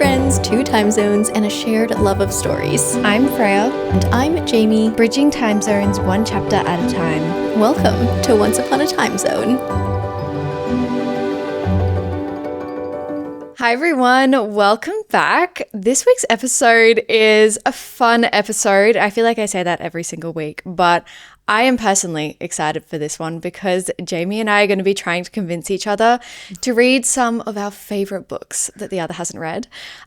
friends, 2 time zones, and a shared love of stories. I'm Freya. And I'm Jamie. Bridging time zones 1 chapter at a time. Welcome to Once Upon a Time Zone. Hi everyone, welcome back. This week's episode is a fun episode. I feel like I say that every single week, but I am personally excited for this one because Jamie and I are going to be trying to convince each other to read some of our favorite books that the other hasn't read.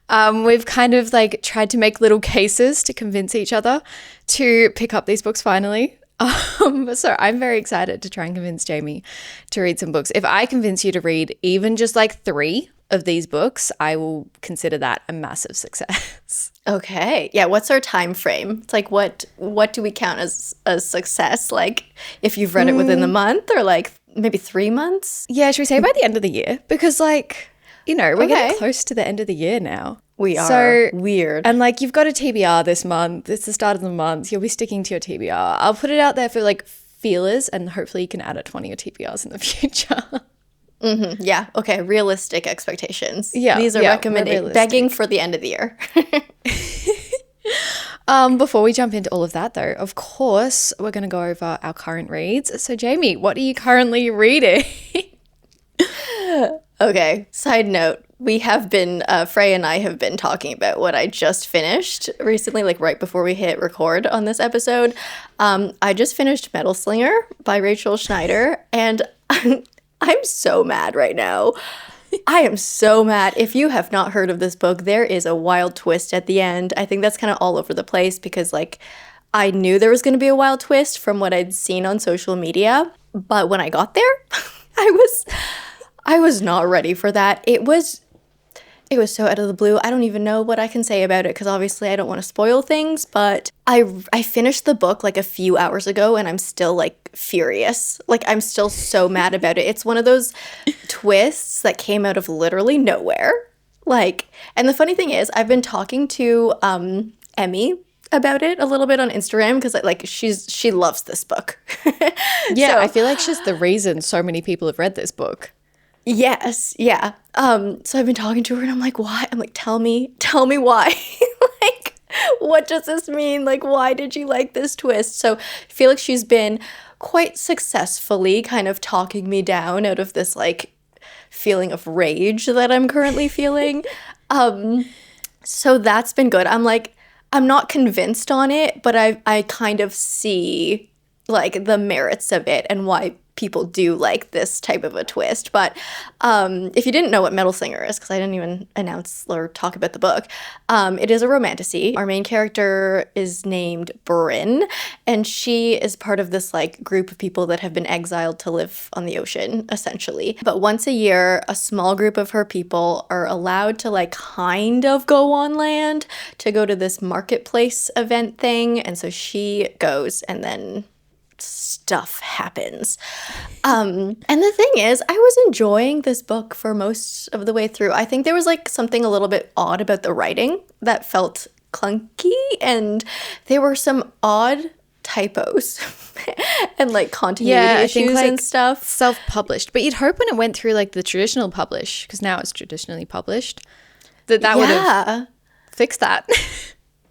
We've kind of tried to make little cases to convince each other to pick up these books finally. So I'm very excited to try and convince Jamie to read some books. If I convince you to read even just 3 of these books, I will consider that a massive success. Okay. Yeah, what's our time frame? It's what do we count as a success? If you've read it within the month or maybe 3 months? Yeah, should we say by the end of the year? Because we're getting close to the end of the year now. We are. So weird. And you've got a TBR this month. It's the start of the month. You'll be sticking to your TBR. I'll put it out there for feelers and hopefully you can add it to one of your TBRs in the future. Mm-hmm. Yeah. Okay. Realistic expectations. Yeah. These are recommended, begging for the end of the year. Before we jump into all of that, though, of course, we're going to go over our current reads. So, Jamie, what are you currently reading? Okay. Side note, we have been, Freya and I have been talking about what I just finished recently, right before we hit record on this episode. I just finished Metal Slinger by Rachel Schneider, and I'm so mad right now. I am so mad. If you have not heard of this book, there is a wild twist at the end. I think that's kind of all over the place because I knew there was going to be a wild twist from what I'd seen on social media. But when I got there, I was not ready for that. It was so out of the blue. I don't even know what I can say about it because obviously I don't want to spoil things, but I finished the book a few hours ago and I'm still furious. I'm still so mad about it. It's one of those twists that came out of literally nowhere. And the funny thing is I've been talking to Emmy about it a little bit on Instagram because she loves this book. Yeah, so, I feel she's the reason so many people have read this book. Yes, yeah. So I've been talking to her and I'm why? I'm tell me why. What does this mean? Why did you like this twist? So I feel she's been quite successfully kind of talking me down out of this feeling of rage that I'm currently feeling. So that's been good. I'm not convinced on it, but I kind of see the merits of it and why people do like this type of a twist. But if you didn't know what Metal Slinger is, because I didn't even announce or talk about the book, it is a romantasy. Our main character is named Bryn, and she is part of this group of people that have been exiled to live on the ocean, essentially. But once a year, a small group of her people are allowed to kind of go on land to go to this marketplace event thing, and so she goes, and then stuff happens. And the thing is, I was enjoying this book for most of the way through. I think there was something a little bit odd about the writing that felt clunky, and there were some odd typos and continuity issues and stuff. Self-published, but you'd hope when it went through the traditional publish, because now it's traditionally published, that would have fixed that.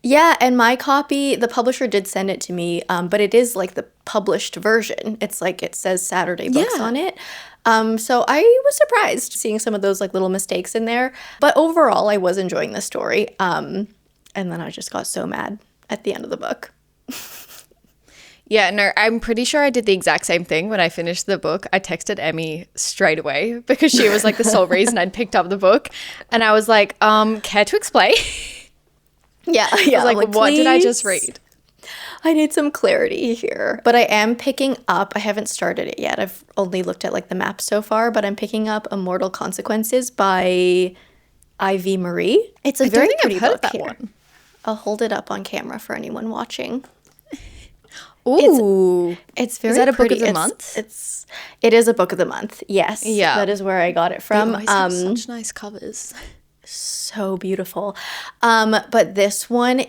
Yeah, and my copy, the publisher did send it to me, but it is the published version. It's it says Saturday Books on it. So I was surprised seeing some of those little mistakes in there. But overall, I was enjoying the story. And then I just got so mad at the end of the book. Yeah, no, I'm pretty sure I did the exact same thing when I finished the book. I texted Emmy straight away because she was the sole reason I'd picked up the book. And I was care to explain? Yeah. I was what did I just read? I need some clarity here. But I am picking up, I haven't started it yet. I've only looked at the map so far, but I'm picking up Immortal Consequences by Ivy Marie. It's a very pretty book. I've heard of that one. I'll hold it up on camera for anyone watching. Ooh. It's very Is that a pretty. book of the month? It is a book of the month. Yes. Yeah. That is where I got it from. They always have such nice covers. So beautiful. But this one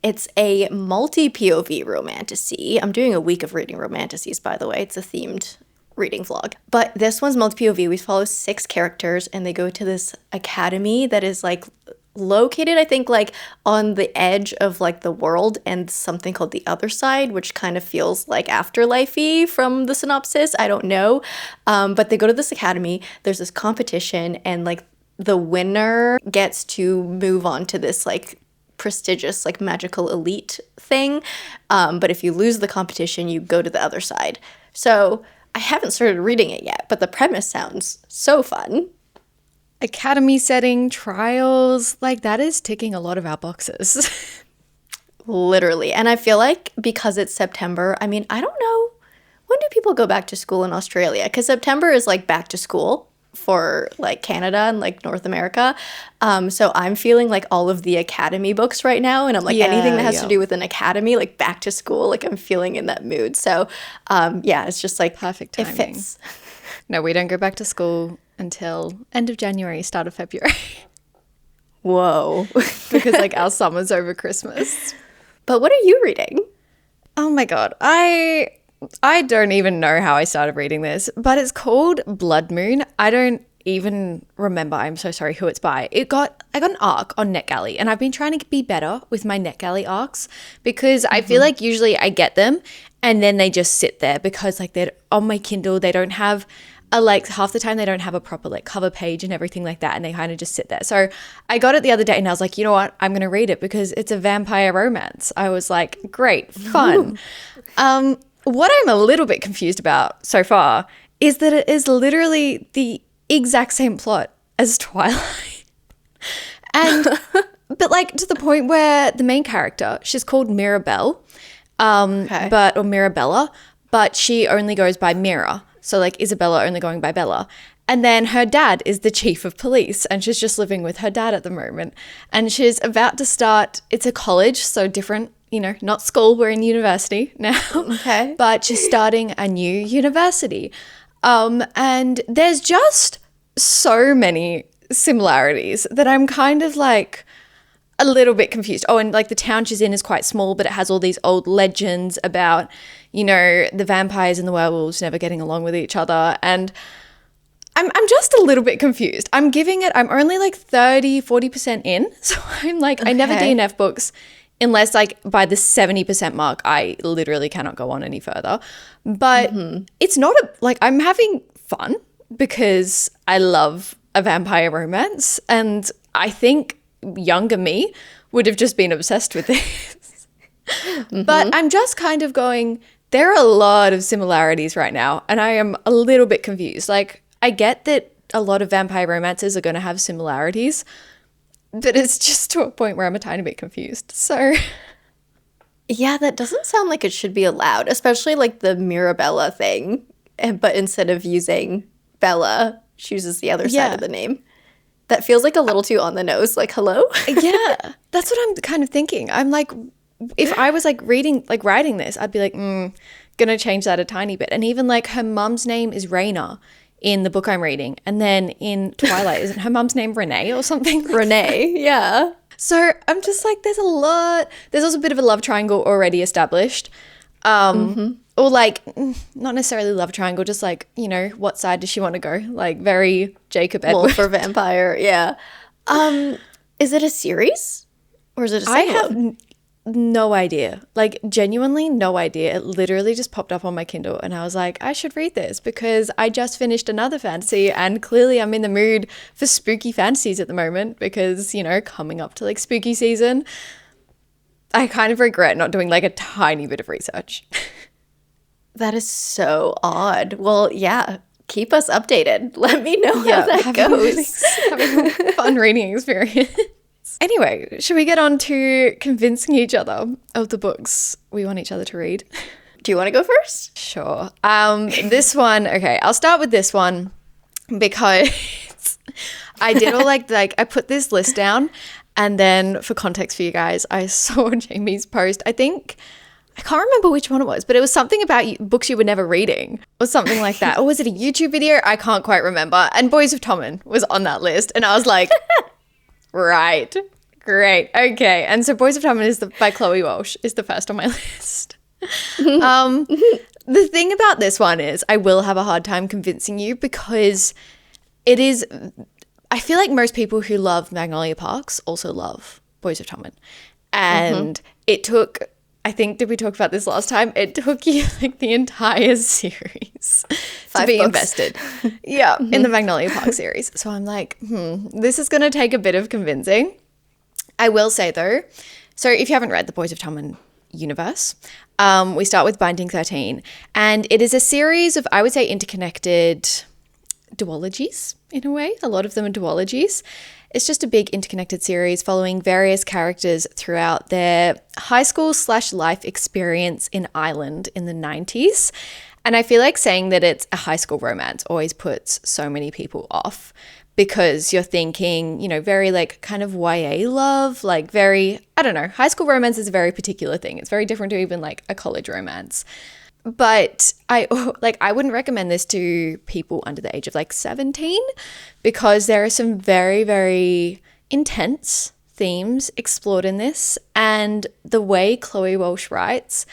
it's a multi-POV romantasy. I'm doing a week of reading romantasies, by the way. It's a themed reading vlog. But this one's multi-POV. We follow 6 characters and they go to this academy that is located, I think, like on the edge of like the world and something called the other side, which kind of feels like afterlife-y from the synopsis. I don't know. But they go to this academy. There's this competition, and like the winner gets to move on to this like prestigious like magical elite thing. But if you lose the competition, you go to the other side. So I haven't started reading it yet, but the premise sounds so fun. Academy setting, trials, like that is ticking a lot of our boxes. Literally. And I feel like because it's September, I mean, I don't know, when do people go back to school in Australia? Because September is like back to school for like Canada and like North America. So I'm feeling like all of the academy books right now. And I'm like, anything that has to do with an academy, like back to school, like I'm feeling in that mood. So yeah, it's just like perfect timing. It fits. No, we don't go back to school until end of January, start of February. Whoa. Because like our summer's over Christmas. But what are you reading? Oh my God. I don't even know how I started reading this, but it's called Blood Moon. I don't even remember, I'm so sorry, who it's by. I got an arc on NetGalley, and I've been trying to be better with my NetGalley arcs because I feel like usually I get them and then they just sit there because like they're on my Kindle. They don't have like half the time they don't have a proper like cover page and everything like that, and they kind of just sit there. So I got it the other day and I was like, you know what, I'm gonna read it because it's a vampire romance. I was like, great, fun. What I'm a little bit confused about so far is that it is literally the exact same plot as Twilight. And but like to the point where the main character, she's called Mirabelle, or Mirabella, but she only goes by Mira. So like Isabella only going by Bella. And then her dad is the chief of police, and she's just living with her dad at the moment. And she's about to start, it's a college, so different, you know, not school, we're in university now. Okay. But she's starting a new university. And there's just so many similarities that I'm kind of like a little bit confused. Oh, and like the town she's in is quite small, but it has all these old legends about, you know, the vampires and the werewolves never getting along with each other. And I'm just a little bit confused. I'm only like 30-40% in. So I'm like, I never DNF books unless like by the 70% mark, I literally cannot go on any further. But it's not I'm having fun because I love a vampire romance. And I think younger me would have just been obsessed with this. But I'm just kind of going, there are a lot of similarities right now. And I am a little bit confused. Like, I get that a lot of vampire romances are going to have similarities, but it's just to a point where I'm a tiny bit confused. So yeah, that doesn't sound like it should be allowed, especially like the Mirabella thing. But instead of using Bella, she uses the other side of the name. That feels like a little too on the nose. Like, hello? Yeah, that's what I'm kind of thinking. I'm like, if I was like writing this, I'd be like, gonna change that a tiny bit. And even like her mum's name is Raina in the book I'm reading. And then in Twilight, isn't her mum's name Renee or something? Renee, yeah. So I'm just like, there's a lot. There's also a bit of a love triangle already established. Or like, not necessarily love triangle, just like, you know, what side does she want to go? Like very Jacob Edward. Wolf or vampire, yeah. Is it a series? Or is it a single? I have no idea. Like genuinely no idea. It literally just popped up on my Kindle and I was like, I should read this because I just finished another fantasy and clearly I'm in the mood for spooky fantasies at the moment because, you know, coming up to like spooky season. I kind of regret not doing like a tiny bit of research. That is so odd. Well, yeah, keep us updated. Let me know how that goes. Having a fun reading experience. Anyway, should we get on to convincing each other of the books we want each other to read? Do you want to go first? Sure. This one, okay, I'll start with this one because I did all like I put this list down and then for context for you guys, I saw Jamie's post. I can't remember which one it was, but it was something about books you were never reading or something like that. Or was it a YouTube video? I can't quite remember. And Boys of Tommen was on that list. And I was like, right, great, okay. And so Boys of Tommen by Chloe Walsh is the first on my list. The thing about this one is I will have a hard time convincing you because it is I feel like most people who love Magnolia Parks also love Boys of Tommen. And it took, I think, did we talk about this last time? It took you like the entire series to be invested. Yeah, in the Magnolia Park series. So I'm like, this is going to take a bit of convincing. I will say though, so if you haven't read the Boys of Tommen universe, we start with Binding 13. And it is a series of, I would say, interconnected duologies in a way. A lot of them are duologies. It's just a big interconnected series following various characters throughout their high school / life experience in Ireland in the 90s. And I feel like saying that it's a high school romance always puts so many people off because you're thinking, you know, very like kind of YA love, like very, I don't know, high school romance is a very particular thing. It's very different to even like a college romance. But I wouldn't recommend this to people under the age of like 17 because there are some very, very intense themes explored in this. And the way Chloe Walsh writes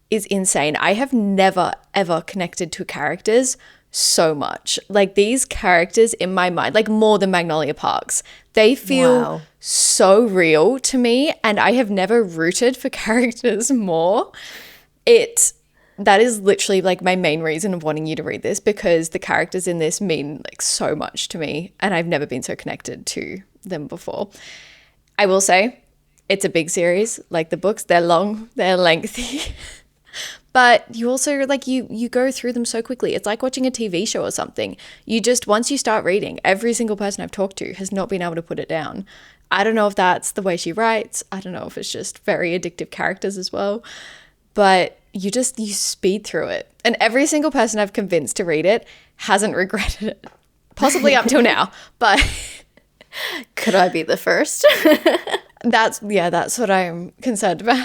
is insane. I have never, ever connected to characters so much. Like these characters in my mind, like more than Magnolia Parks, they feel so real to me. And I have never rooted for characters more. That is literally like my main reason of wanting you to read this because the characters in this mean like so much to me and I've never been so connected to them before. I will say it's a big series, like the books, they're long, they're lengthy, but you also like you go through them so quickly. It's like watching a TV show or something. You just, once you start reading, every single person I've talked to has not been able to put it down. I don't know if that's the way she writes. I don't know if it's just very addictive characters as well, but you speed through it. And every single person I've convinced to read it hasn't regretted it. Possibly up till now, but could I be the first? That's what I'm concerned about.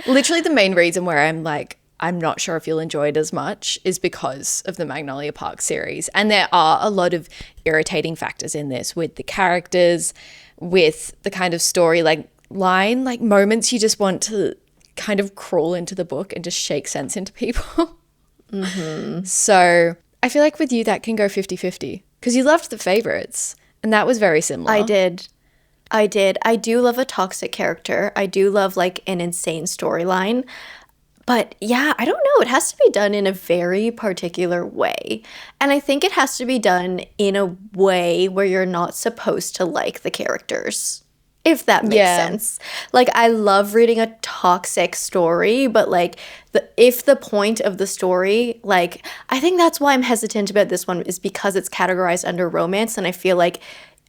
Literally the main reason where I'm like, I'm not sure if you'll enjoy it as much is because of the Magnolia Park series. And there are a lot of irritating factors in this with the characters, with the kind of story line, like moments you just want to kind of crawl into the book and just shake sense into people. So I feel like with you that can go 50-50 because you loved the favorites and that was very similar. I did. I do love a toxic character. I do love like an insane storyline. But yeah, I don't know. It has to be done in a very particular way. And I think it has to be done in a way where you're not supposed to like the characters. If that makes sense. Like, I love reading a toxic story, but like if the point of the story, like, I think that's why I'm hesitant about this one is because it's categorized under romance. And I feel like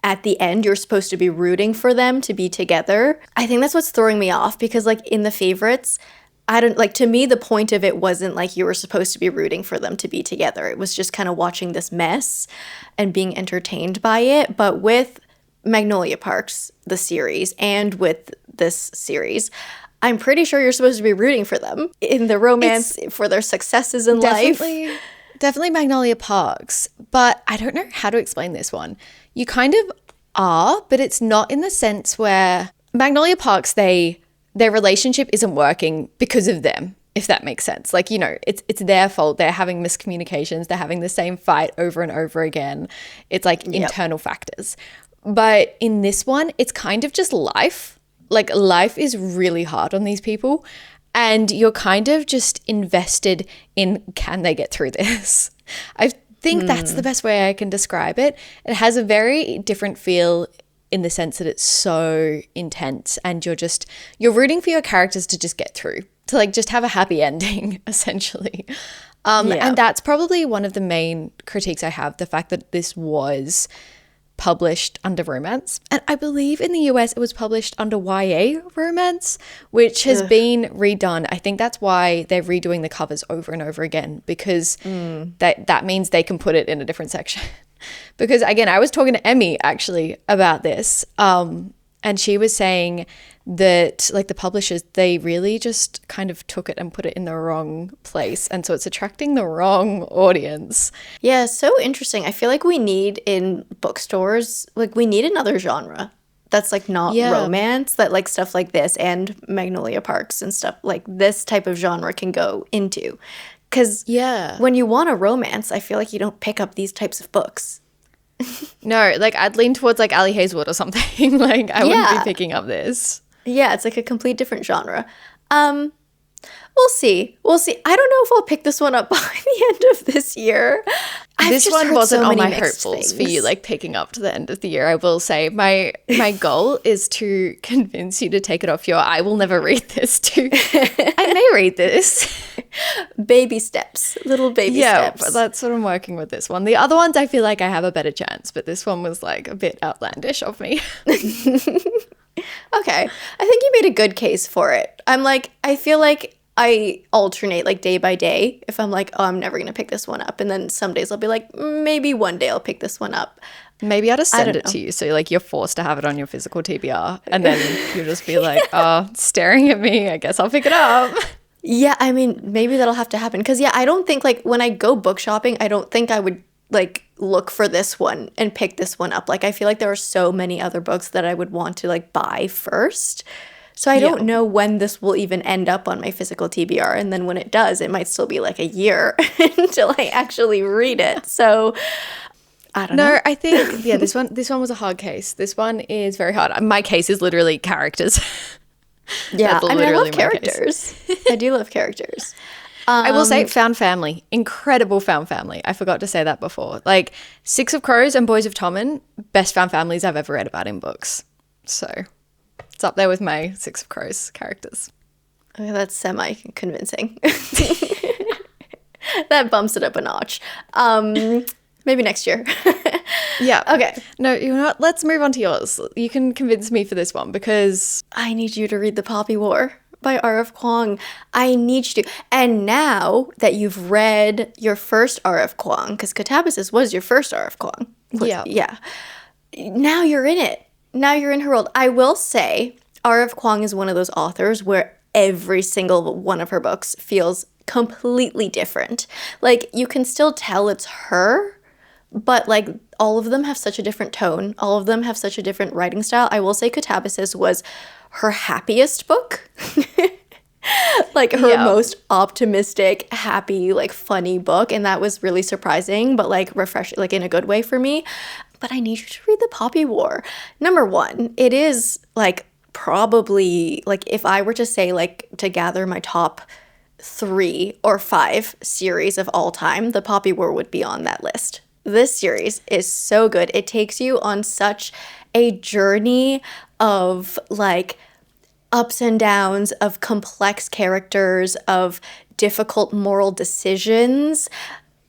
at the end, you're supposed to be rooting for them to be together. I think that's what's throwing me off because like in the favorites, to me, the point of it wasn't like you were supposed to be rooting for them to be together. It was just kind of watching this mess and being entertained by it. But with Magnolia Parks, the series, and with this series, I'm pretty sure you're supposed to be rooting for them in the romance, for their successes in life. Definitely Magnolia Parks, but I don't know how to explain this one. You kind of are, but it's not in the sense where Magnolia Parks, their relationship isn't working because of them, if that makes sense. Like, you know, it's their fault. They're having miscommunications. They're having the same fight over and over again. It's like internal factors. But in this one, it's kind of just life. Like life is really hard on these people and you're kind of just invested in, can they get through this? I think that's the best way I can describe it. It has a very different feel in the sense that it's so intense and you're rooting for your characters to just get through, to like just have a happy ending essentially. And that's probably one of the main critiques I have, the fact that this was published under romance. And I believe in the US it was published under YA romance, which has been redone. I think that's why they're redoing the covers over and over again because that means they can put it in a different section. Because again, I was talking to Emmy actually about this and she was saying that like the publishers, they really just kind of took it and put it in the wrong place. And so it's attracting the wrong audience. Yeah, so interesting. I feel like we need in bookstores, like we need another genre that's like not romance, that like stuff like this and Magnolia Parks and stuff like this type of genre can go into. Because when you want a romance, I feel like you don't pick up these types of books. No, like I'd lean towards like Ali Hazelwood or something. Like I wouldn't Yeah. be picking up this. Yeah, it's like a complete different genre. We'll see. We'll see. I don't know if I'll pick this one up by the end of this year. I've This just one heard wasn't so on many my mixed hopefuls for things. you, like picking up to the end of the year. I will say my goal is to convince you to take it off your I will never read this to I may read this. Baby steps, little baby Yeah, steps. but that's what I'm working with this one. The other ones I feel like I have a better chance, but this one was like a bit outlandish of me. Okay. I think you made a good case for it. I feel like I alternate like day by day. If I'm like, oh, I'm never going to pick this one up. And then some days I'll be like, maybe one day I'll pick this one up. Maybe I'll just I send don't it know. to you. So like you're forced to have it on your physical TBR. And then you'll just be like, oh, staring at me. I guess I'll pick it up. Yeah, I mean, maybe that'll have to happen. Because, yeah, I don't think like when I go book shopping, I don't think I would like look for this one and pick this one up. Like, I feel like there are so many other books that I would want to like buy first. So I don't know when this will even end up on my physical TBR. And then when it does, it might still be like a year until I actually read it. So I don't know. No, I think, yeah, this one was a hard case. This one is very hard. My case is literally characters. Yeah, That's I mean, I literally love my case. characters. I do love characters. I will say found family. Incredible found family. I forgot to say that before. Like Six of Crows and Boys of Tommen, best found families I've ever read about in books. So it's up there with my Six of Crows characters. Okay, that's semi-convincing. That bumps it up a notch. Maybe next year. Yeah. Okay. No, you know what? Let's move on to yours. You can convince me for this one because I need you to read The Poppy War by R.F. Kuang. I need you to. And now that you've read your first R.F. Kuang, because Catabasis was your first R.F. Kuang. Yeah. Yeah. Now you're in it. Now you're in her world. I will say R.F. Kuang is one of those authors where every single one of her books feels completely different. Like, you can still tell it's her, but like all of them have such a different tone. All of them have such a different writing style. I will say Catabasis was her happiest book. Like her most optimistic, happy, like funny book. And that was really surprising, but like refreshing, like in a good way for me. But I need you to read The Poppy War. Number one, it is like probably like if I were to say like to gather my top 3 or 5 series of all time, The Poppy War would be on that list. This series is so good. It takes you on such a journey of like ups and downs, of complex characters, of difficult moral decisions.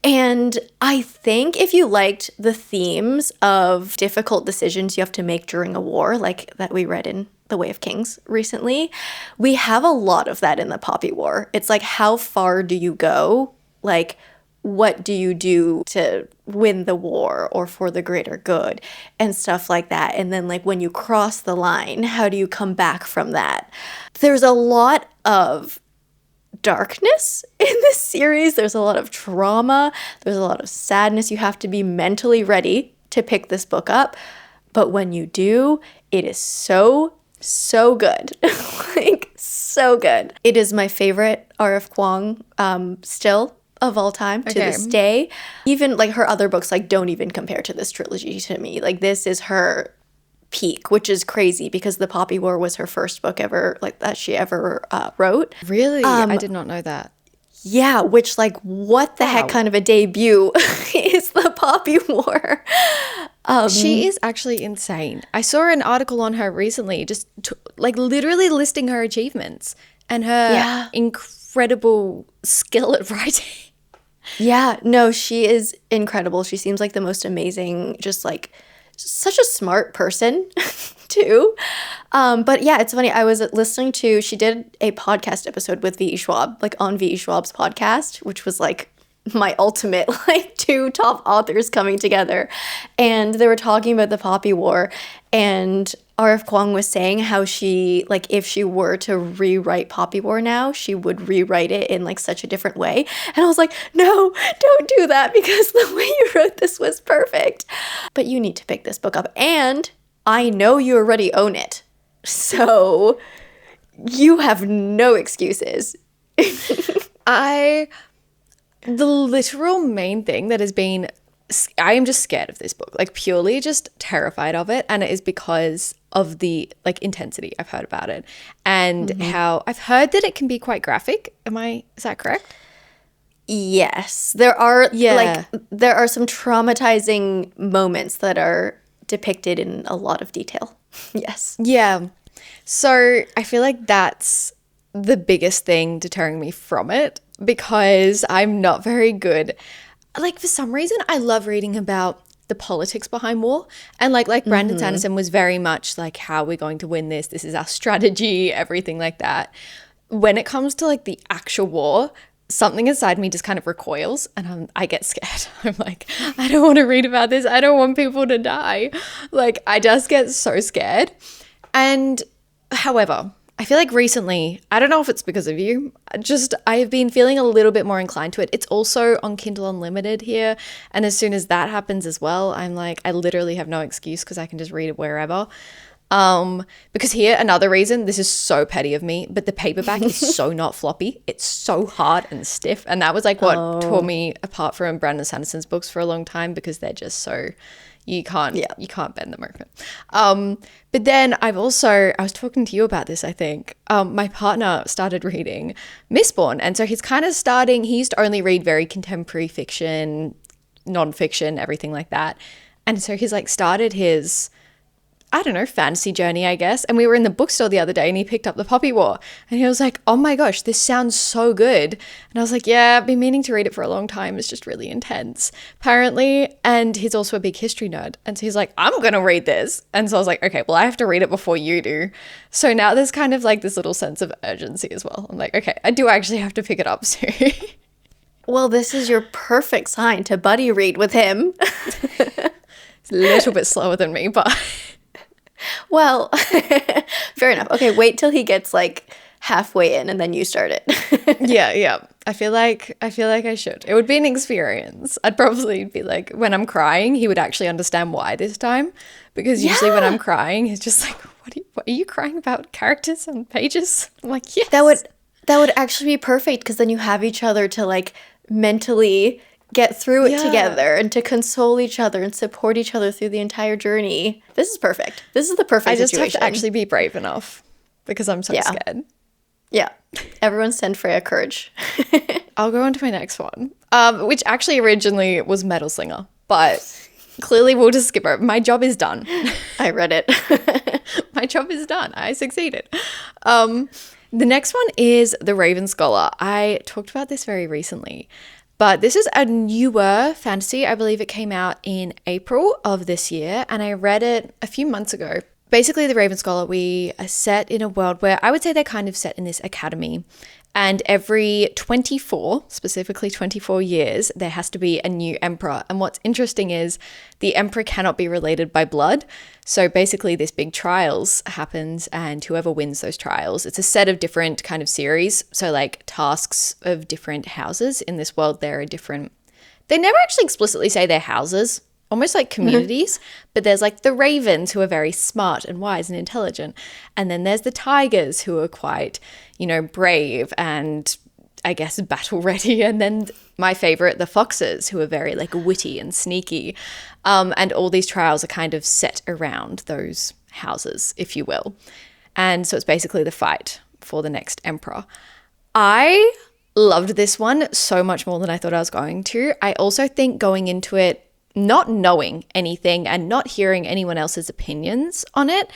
And I think if you liked the themes of difficult decisions you have to make during a war, like that we read in The Way of Kings recently, we have a lot of that in The Poppy War. It's like, how far do you go? Like, what do you do to win the war or for the greater good and stuff like that? And then like when you cross the line, how do you come back from that? There's a lot of darkness in this series. There's a lot of trauma. There's a lot of sadness. You have to be mentally ready to pick this book up. But when you do, it is so good. Like, so good. It is my favorite R.F. Kuang still of all time to this day. Even like her other books like don't even compare to this trilogy to me. Like this is her peak, which is crazy because The Poppy War was her first book ever like that she ever wrote. really, I did not know that. Yeah, which like what the heck kind of a debut is The Poppy War? She is actually insane. I saw an article on her recently, just like literally listing her achievements and her incredible skill at writing. Yeah, no, she is incredible. She seems like the most amazing, just like such a smart person too. But yeah, it's funny. I was listening to, she did a podcast episode with V.E. Schwab, like on V.E. Schwab's podcast, which was like my ultimate like 2 top authors coming together. And they were talking about The Poppy War, and R.F. Kuang was saying how she, like, if she were to rewrite Poppy War now, she would rewrite it in, like, such a different way. And I was like, no, don't do that because the way you wrote this was perfect. But you need to pick this book up. And I know you already own it. So you have no excuses. The literal main thing that has been I am just scared of this book, like purely just terrified of it. And it is because of the like intensity I've heard about it and how I've heard that it can be quite graphic. Is that correct? Yes. There are there are some traumatizing moments that are depicted in a lot of detail. Yes. Yeah. So I feel like that's the biggest thing deterring me from it because I'm not very good. Like for some reason, I love reading about the politics behind war. And like Brandon Sanderson was very much like, how we're going to win this. This is our strategy, everything like that. When it comes to like the actual war, something inside me just kind of recoils and I get scared. I'm like, I don't want to read about this. I don't want people to die. Like I just get so scared. And however, I feel like recently, I don't know if it's because of you, I have been feeling a little bit more inclined to it. It's also on Kindle Unlimited here. And as soon as that happens as well, I'm like, I literally have no excuse because I can just read it wherever. Because here, another reason, this is so petty of me, but the paperback is so not floppy. It's so hard and stiff. And that was like what tore me apart from Brandon Sanderson's books for a long time because they're just so... You can't bend them open. But then I was talking to you about this, I think. My partner started reading Mistborn. And so he's kind of he used to only read very contemporary fiction, nonfiction, everything like that. And so he's like started his, I don't know, fantasy journey, I guess. And we were in the bookstore the other day and he picked up The Poppy War. And he was like, oh my gosh, this sounds so good. And I was like, yeah, I've been meaning to read it for a long time. It's just really intense, apparently. And he's also a big history nerd. And so he's like, I'm going to read this. And so I was like, okay, well, I have to read it before you do. So now there's kind of like this little sense of urgency as well. I'm like, okay, I do actually have to pick it up soon. Well, this is your perfect sign to buddy read with him. It's a little bit slower than me, but... Well, fair enough. Okay, wait till he gets like halfway in and then you start it. Yeah. I feel like I should. It would be an experience. I'd probably be like, when I'm crying, he would actually understand why this time. Because usually when I'm crying, he's just like, what are you crying about? Characters on pages? I'm like, yes. That would actually be perfect because then you have each other to like mentally get through it together and to console each other and support each other through the entire journey. This is perfect. This is the perfect situation. I just have to actually be brave enough because I'm so scared. Yeah. Everyone send Freya courage. I'll go on to my next one, which actually originally was Metal Slinger, but clearly we'll just skip over. My job is done. I read it. My job is done. I succeeded. The next one is The Raven Scholar. I talked about this very recently. But this is a newer fantasy. I believe it came out in April of this year, and I read it a few months ago. Basically, The Raven Scholar, we are set in a world where I would say they're kind of set in this academy. And every 24, specifically 24 years, there has to be a new emperor. And what's interesting is the emperor cannot be related by blood. So basically this big trials happens and whoever wins those trials, it's a set of different kind of series. So like tasks of different houses in this world, there are different, they never actually explicitly say they're houses, almost like communities, but there's like the ravens who are very smart and wise and intelligent. And then there's the tigers who are quite, brave and I guess battle ready. And then my favorite, the foxes who are very like witty and sneaky. And all these trials are kind of set around those houses, if you will. And so it's basically the fight for the next emperor. I loved this one so much more than I thought I was going to. I also think going into it, not knowing anything and not hearing anyone else's opinions on it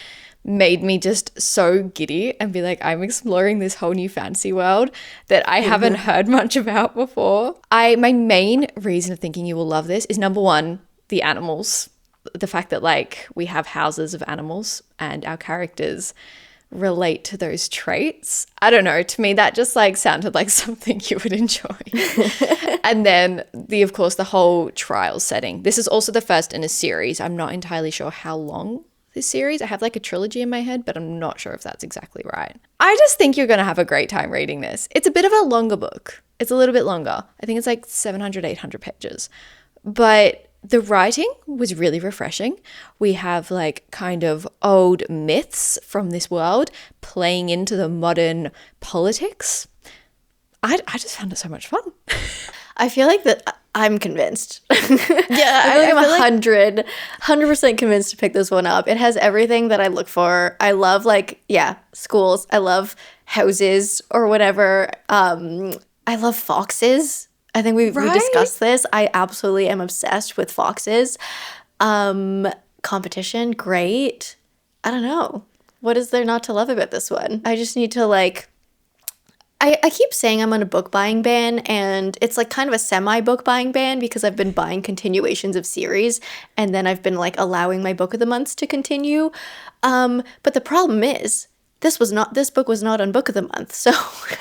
made me just so giddy and be like, I'm exploring this whole new fantasy world that I haven't heard much about before. My main reason of thinking you will love this is number one, the animals. The fact that like we have houses of animals and our characters relate to those traits. I don't know, to me that just like sounded like something you would enjoy. And then of course the whole trial setting. This is also the first in a series. I'm not entirely sure how long this series. I have like a trilogy in my head, but I'm not sure if that's exactly right. I just think you're going to have a great time reading this. It's a bit of a longer book. It's a little bit longer. I think it's like 700, 800 pages. But the writing was really refreshing. We have like kind of old myths from this world playing into the modern politics. I just found it so much fun. I feel like that I'm convinced. Yeah, I feel like I'm 100% convinced to pick this one up. It has everything that I look for. I love schools. I love houses or whatever. I love foxes. I think we discussed this. I absolutely am obsessed with foxes. Competition, great. I don't know. What is there not to love about this one? I just need to I keep saying I'm on a book buying ban, and it's like kind of a semi-book buying ban because I've been buying continuations of series, and then I've been like allowing my book of the months to continue. But the problem is this book was not on book of the month, so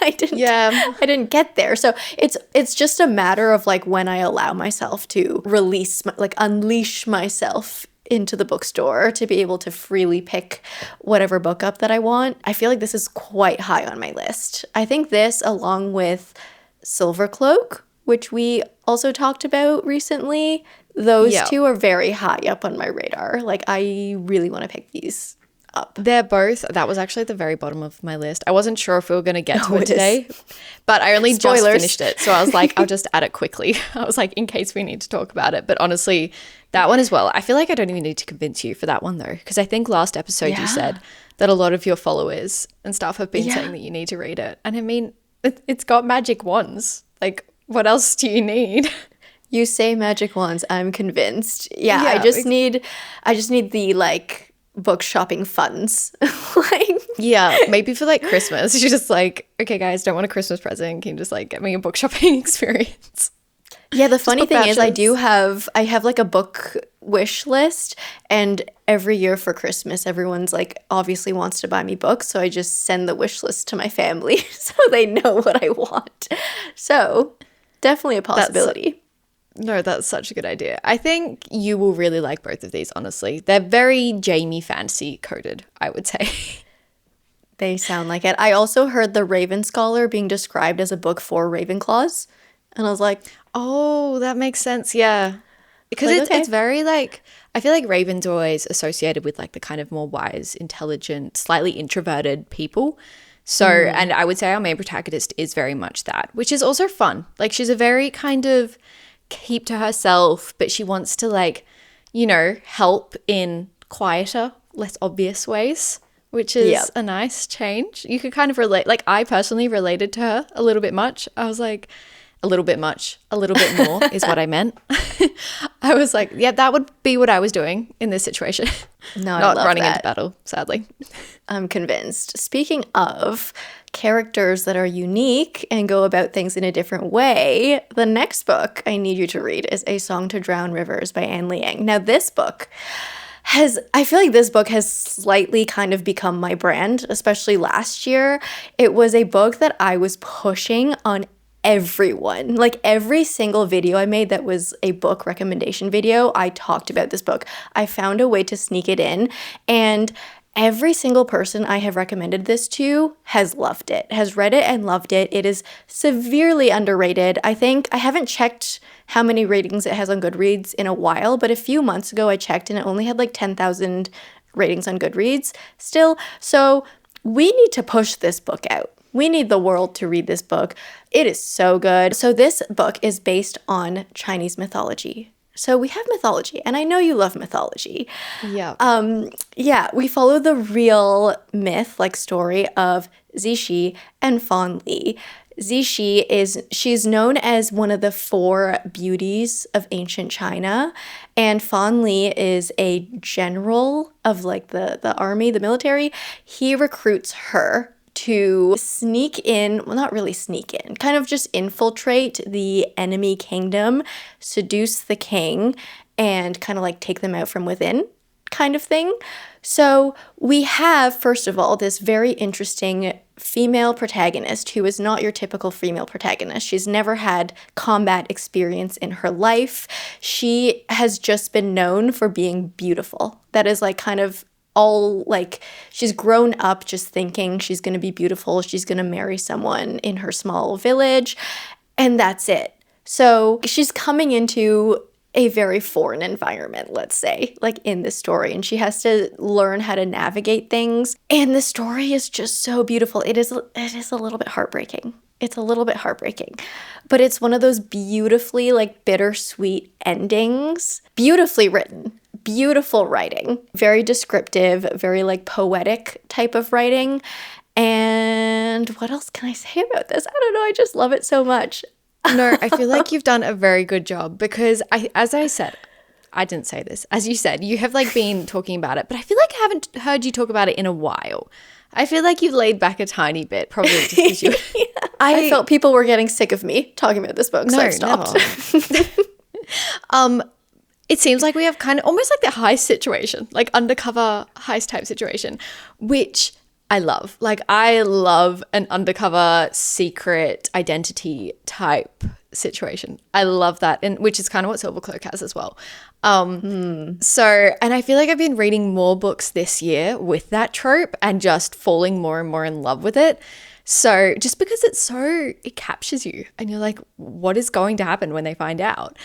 I didn't get there. So it's just a matter of like when I allow myself to unleash myself into the bookstore to be able to freely pick whatever book up that I want. I feel like this is quite high on my list. I think this, along with Silvercloak, which we also talked about recently, those two are very high up on my radar. Like, I really want to pick these up. They're both, that was actually at the very bottom of my list. I wasn't sure if we were going to get to it today, but I only just finished it. So I was like, I'll just add it quickly. I was like, in case we need to talk about it. But honestly, that one as well. I feel like I don't even need to convince you for that one though, because I think last episode you said that a lot of your followers and stuff have been saying that you need to read it. And I mean, it's got magic wands. Like, what else do you need? You say magic wands, I'm convinced. Yeah, I just need the like book shopping funds. Maybe for like Christmas. You're just like, okay guys, don't want a Christmas present, can you just like get me a book shopping experience? Yeah, the funny thing is I have like a book wish list, and every year for Christmas everyone's like obviously wants to buy me books, so I just send the wish list to my family so they know what I want. So definitely a possibility. That's such a good idea. I think you will really like both of these, honestly. They're very Jaime fantasy coded, I would say. They sound like it. I also heard The Raven Scholar being described as a book for Ravenclaws, and I was like, oh, that makes sense, yeah. Because it's very like, I feel like Raven's always associated with like the kind of more wise, intelligent, slightly introverted people. So, and I would say our main protagonist is very much that, which is also fun. Like, she's a very kind of keep to herself, but she wants to like, you know, help in quieter, less obvious ways, which is a nice change. You could kind of relate. Like, I personally related to her a little bit much. I was like, a little bit much, a little bit more is what I meant. I was like, yeah, that would be what I was doing in this situation. No, not running into battle, sadly. I'm convinced. Speaking of characters that are unique and go about things in a different way, the next book I need you to read is A Song to Drown Rivers by Anne Liang. Now, this book I feel like this book has slightly kind of become my brand, especially last year. It was a book that I was pushing on everyone. Like, every single video I made that was a book recommendation video, I talked about this book. I found a way to sneak it in, and every single person I have recommended this to has loved it, has read it and loved it. It is severely underrated. I think I haven't checked how many ratings it has on Goodreads in a while, but a few months ago I checked and it only had like 10,000 ratings on Goodreads still. So we need to push this book out. We need the world to read this book. It is so good. So this book is based on Chinese mythology. So we have mythology, and I know you love mythology. Yeah. We follow the real myth, like story of Zixi and Fan Li. Zixi she's known as one of the 4 beauties of ancient China, and Fan Li is a general of like the army, the military. He recruits her to sneak in, well, not really sneak in, kind of just infiltrate the enemy kingdom, seduce the king, and kind of like take them out from within kind of thing. So we have, first of all, this very interesting female protagonist who is not your typical female protagonist. She's never had combat experience in her life. She has just been known for being beautiful. That is like kind of all, like, she's grown up just thinking she's going to be beautiful, she's going to marry someone in her small village, and that's it. So she's coming into a very foreign environment, let's say, like in the story, and she has to learn how to navigate things. And the story is just so beautiful. It is a little bit heartbreaking. It's a little bit heartbreaking, but it's one of those beautifully like bittersweet endings. Beautifully written, beautiful writing, very descriptive, very like poetic type of writing. And what else can I say about this? I don't know. I just love it so much. No, I feel like you've done a very good job because as I said, I didn't say this. As you said, you have like been talking about it, but I feel like I haven't heard you talk about it in a while. I feel like you've laid back a tiny bit, probably just because you... Yeah. I felt people were getting sick of me talking about this book, so I stopped. It seems like we have kind of almost like the heist situation, like undercover heist type situation, which I love. Like I love an undercover secret identity type situation. I love that, and which is kind of what Silvercloak has as well. So, and I feel like I've been reading more books this year with that trope and just falling more and more in love with it. So just because it captures you and you're like, what is going to happen when they find out?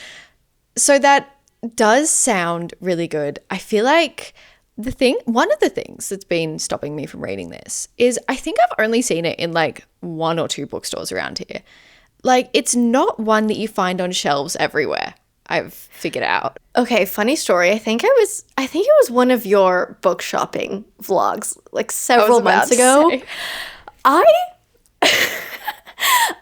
So that does sound really good. I feel like one of the things that's been stopping me from reading this is I think I've only seen it in like 1 or 2 bookstores around here. Like it's not one that you find on shelves everywhere. I've figured out. Okay, funny story. I think it was one of your book shopping vlogs like several months ago.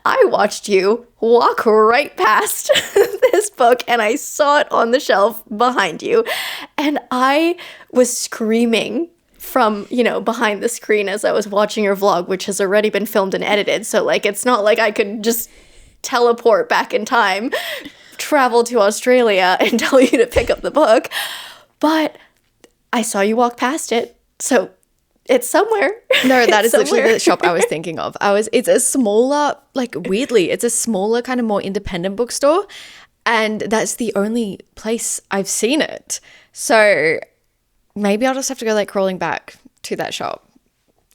I watched you walk right past this book and I saw it on the shelf behind you and I was screaming from, behind the screen as I was watching your vlog, which has already been filmed and edited. So like, it's not like I could just teleport back in time, travel to Australia and tell you to pick up the book. But I saw you walk past it. So it's somewhere. No, that is literally the shop I was thinking of. It's a smaller, like weirdly, it's a smaller kind of more independent bookstore. And that's the only place I've seen it. So maybe I'll just have to go like crawling back to that shop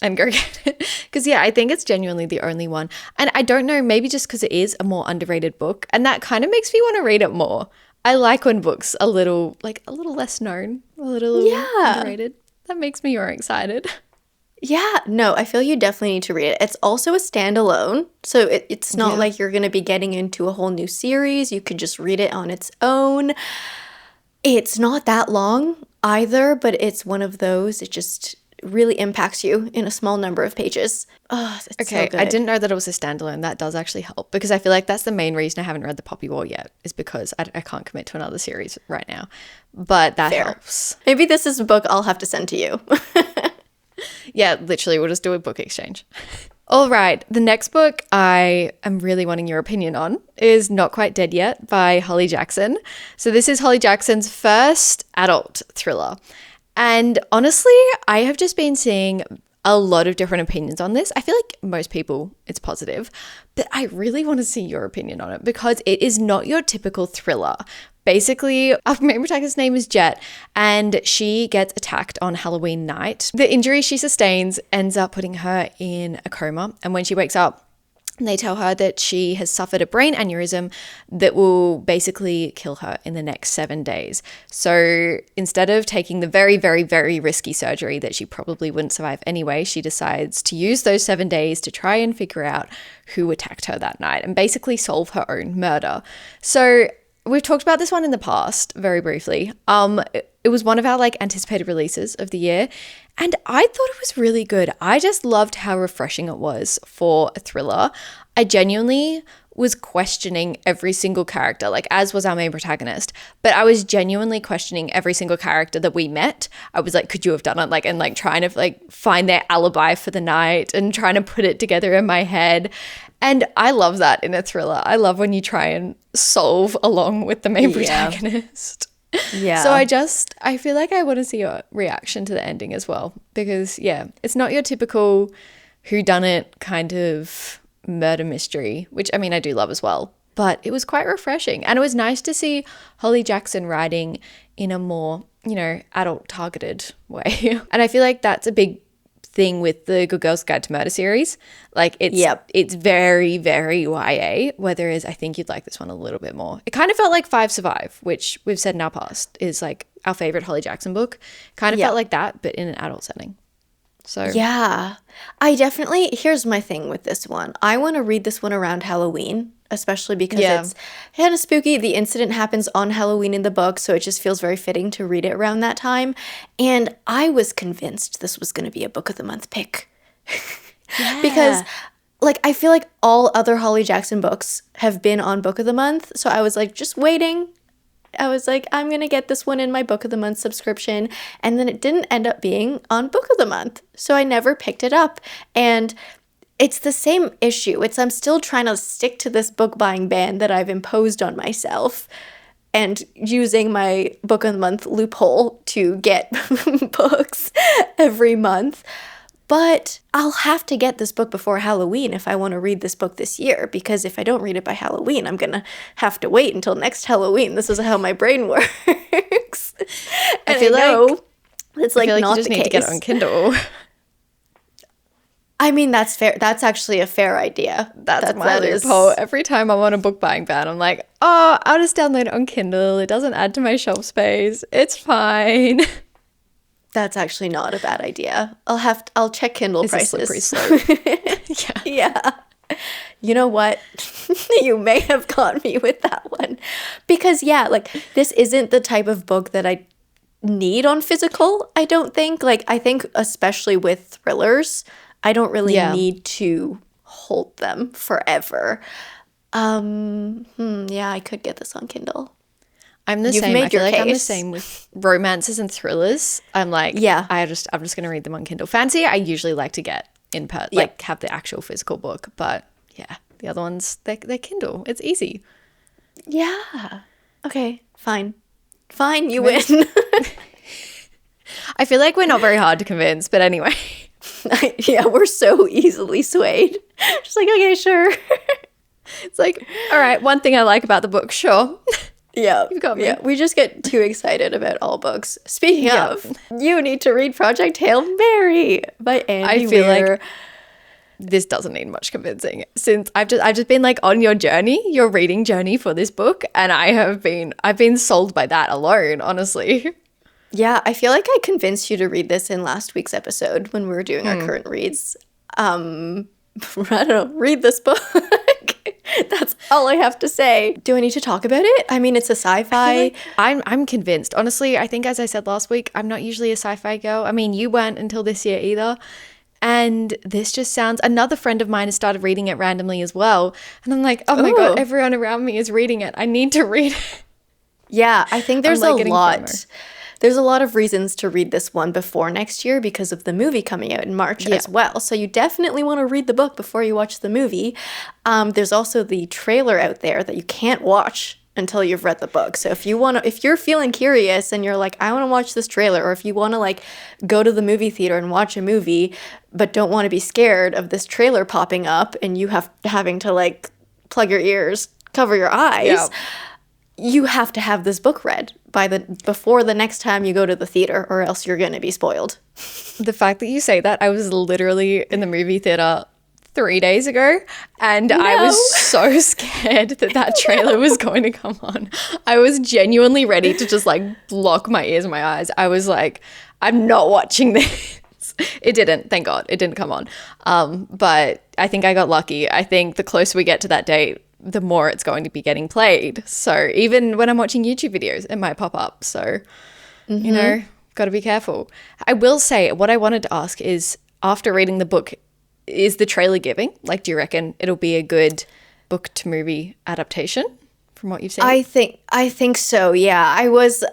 and go get it. Because yeah, I think it's genuinely the only one. And I don't know, maybe just because it is a more underrated book. And that kind of makes me want to read it more. I like when books are a little less known, a little underrated. That makes me more excited. Yeah, no, I feel you definitely need to read it. It's also a standalone, so it's not like you're going to be getting into a whole new series. You could just read it on its own. It's not that long either, but it's one of those, it just really impacts you in a small number of pages. Oh, it's so good. I didn't know that it was a standalone. That does actually help because I feel like that's the main reason I haven't read The Poppy War yet is because I can't commit to another series right now. But that helps. Maybe this is a book I'll have to send to you. Yeah, literally, we'll just do a book exchange. All right, the next book I am really wanting your opinion on is Not Quite Dead Yet by Holly Jackson. So this is Holly Jackson's first adult thriller. And honestly, I have just been seeing a lot of different opinions on this. I feel like most people, it's positive, but I really want to see your opinion on it because it is not your typical thriller. Basically, our main protagonist's name is Jet, and she gets attacked on Halloween night. The injury she sustains ends up putting her in a coma, and when she wakes up, they tell her that she has suffered a brain aneurysm that will basically kill her in the next 7 days. So instead of taking the very, very, very risky surgery that she probably wouldn't survive anyway, she decides to use those 7 days to try and figure out who attacked her that night and basically solve her own murder. So we've talked about this one in the past, very briefly. It was one of our anticipated releases of the year, and I thought it was really good. I just loved how refreshing it was for a thriller. I genuinely was questioning every single character, as was our main protagonist, but I was genuinely questioning every single character that we met. I was like, could you have done it? And trying to find their alibi for the night and trying to put it together in my head. And I love that in a thriller. I love when you try and solve along with the main protagonist. Yeah. So I feel like I want to see your reaction to the ending as well, because it's not your typical whodunit kind of murder mystery, which I do love as well, but it was quite refreshing. And it was nice to see Holly Jackson writing in a more, adult targeted way. And I feel like that's a big thing with the Good Girls Guide to Murder series. It's very, very YA, whereas I think you'd like this one a little bit more. It kind of felt like Five Survive, which we've said in our past is our favorite Holly Jackson book. Kind of felt like that, but in an adult setting. So Yeah. Here's my thing with this one. I want to read this one around Halloween, especially because Yeah. it's kind of spooky. The incident happens on Halloween in the book, so it just feels very fitting to read it around that time. And I was convinced this was going to be a Book of the Month pick. Because, Yeah. like, I feel like all other Holly Jackson books have been on Book of the Month, so I was, like, just waiting. I was like, I'm going to get this one in my Book of the Month subscription. And then it didn't end up being on Book of the Month. So I never picked it up. And it's the same issue. I'm still trying to stick to this book buying ban that I've imposed on myself and using my Book of the Month loophole to get books every month. But I'll have to get this book before Halloween if I want to read this book this year, because if I don't read it by Halloween, I'm going to have to wait until next Halloween. This is how my brain works. And I feel like it's I like feel like not you just the need to get it case. on Kindle. I mean, that's fair. That's actually a fair idea. That's my loophole. Every time I'm on a book buying ban, I'm like, oh, I'll just download it on Kindle. It doesn't add to my shelf space. It's fine. That's actually not a bad idea. I'll check Kindle It's a prices. slippery slope. Yeah. Yeah. You know what? You may have got me with that one. Because, yeah, like, this isn't the type of book that I need on physical, I don't think. Like, I think especially with thrillers, I don't really Yeah. need to hold them forever. Yeah, I could get this on Kindle. I'm the You've same. made I feel your like I'm the case. same with romances and thrillers. I'm like, Yeah. I'm just going to read them on Kindle. Fancy, I usually like to get in person, like have the actual physical book. But yeah, the other ones, they're Kindle. It's easy. Yeah. Okay, fine. Fine, you win. I feel like we're not very hard to convince, but anyway. Yeah, we're so easily swayed. Just like, okay, sure. It's like, all right, one thing I like about the book, sure. Yeah, You've got me. Yeah, we just get too excited about all books. Speaking Yeah. of, you need to read Project Hail Mary by Andy I feel like Weir. this doesn't need much convincing, since I've just been like on your journey, your reading journey for this book, and I've been sold by that alone, honestly. Yeah, I feel like I convinced you to read this in last week's episode when we were doing our current reads. I don't know, read this book. That's all I have to say. Do I need to talk about it? I mean, it's a sci-fi. I'm convinced. Honestly, I think, as I said last week, I'm not usually a sci-fi girl. I mean, you weren't until this year either. And this just sounds, another friend of mine has started reading it randomly as well. And I'm like, oh my God, Ooh. everyone around me is reading it. I need to read it. Yeah, I think there's like a getting lot. FOMO. There's a lot of reasons to read this one before next year because of the movie coming out in March as well. So you definitely want to read the book before you watch the movie. There's also the trailer out there that you can't watch until you've read the book. So if you're feeling curious and you're like, I want to watch this trailer, or if you want to like go to the movie theater and watch a movie, but don't want to be scared of this trailer popping up and you having to like plug your ears, cover your eyes. Yeah. You have to have this book read before the next time you go to the theater, or else you're going to be spoiled. The fact that you say that, I was literally in the movie theater 3 days ago, and I was so scared that trailer was going to come on. I was genuinely ready to just like block my ears and my eyes. I was like, I'm not watching this. It didn't, thank God, it didn't come on. But I think I got lucky. I think the closer we get to that date, the more it's going to be getting played. So even when I'm watching YouTube videos, it might pop up. So, you know, got to be careful. I will say, what I wanted to ask is, after reading the book, is the trailer giving? Like, do you reckon it'll be a good book to movie adaptation from what you've seen? I think so. Yeah, I was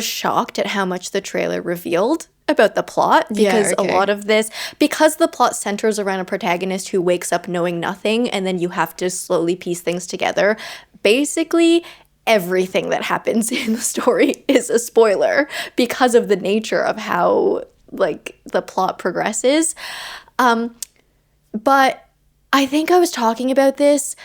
shocked at how much the trailer revealed about the plot, because a lot of this, because the plot centers around a protagonist who wakes up knowing nothing, and then you have to slowly piece things together. Basically, everything that happens in the story is a spoiler because of the nature of how like the plot progresses. But I think I was talking about this